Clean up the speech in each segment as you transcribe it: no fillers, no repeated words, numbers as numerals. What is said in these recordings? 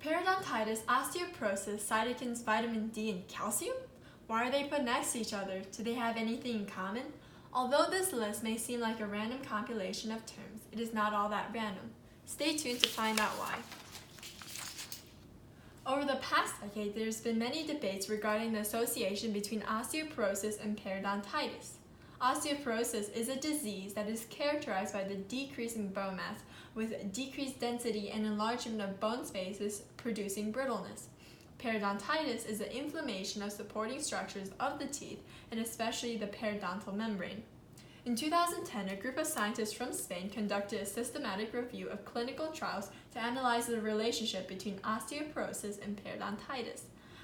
Periodontitis, osteoporosis, cytokines, vitamin D, and calcium? Why are they put next to each other? Do they have anything in common? Although this list may seem like a random compilation of terms, it is not all that random. Stay tuned to find out why. Over the past decade, there's been many debates regarding the association between osteoporosis and periodontitis. Osteoporosis is a disease that is characterized by the decrease in bone mass with decreased density and enlargement of bone spaces, producing brittleness. Periodontitis is the inflammation of supporting structures of the teeth and especially the periodontal membrane. In 2010, a group of scientists from Spain conducted a systematic review of clinical trials to analyze the relationship between osteoporosis and periodontitis.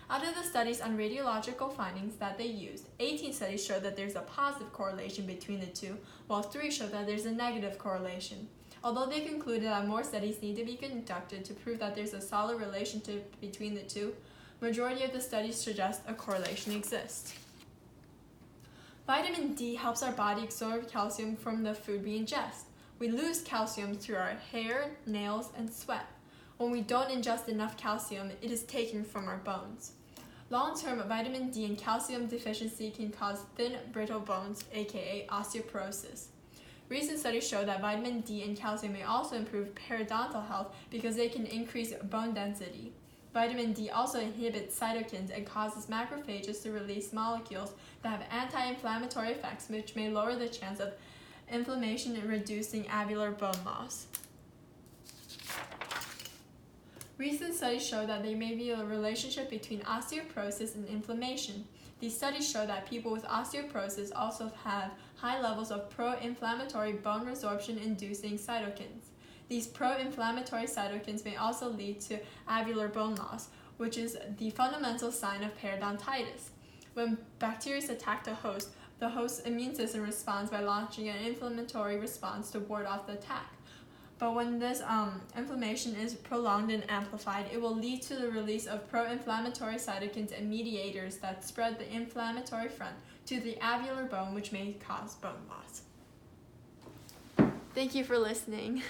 Out of the studies on radiological findings that they used, 18 studies showed that there's a positive correlation between the two, while 3 showed that there's a negative correlation. Although they concluded that more studies need to be conducted to prove that there's a solid relationship between the two, majority of the studies suggest a correlation exists. Vitamin D helps our body absorb calcium from the food we ingest. We lose calcium through our hair, nails, and sweat. When we don't ingest enough calcium, it is taken from our bones. Long-term vitamin D and calcium deficiency can cause thin, brittle bones, aka osteoporosis. Recent studies show that vitamin D and calcium may also improve periodontal health because they can increase bone density. Vitamin D also inhibits cytokines and causes macrophages to release molecules that have anti-inflammatory effects, which may lower the chance of inflammation and reducing alveolar bone loss. Recent studies show that there may be a relationship between osteoporosis and inflammation. These studies show that people with osteoporosis also have high levels of pro-inflammatory bone resorption-inducing cytokines. These pro-inflammatory cytokines may also lead to alveolar bone loss, which is the fundamental sign of periodontitis. When bacteria attack the host's immune system responds by launching an inflammatory response to ward off the attack. But when this inflammation is prolonged and amplified, it will lead to the release of pro-inflammatory cytokines and mediators that spread the inflammatory front to the alveolar bone, which may cause bone loss. Thank you for listening.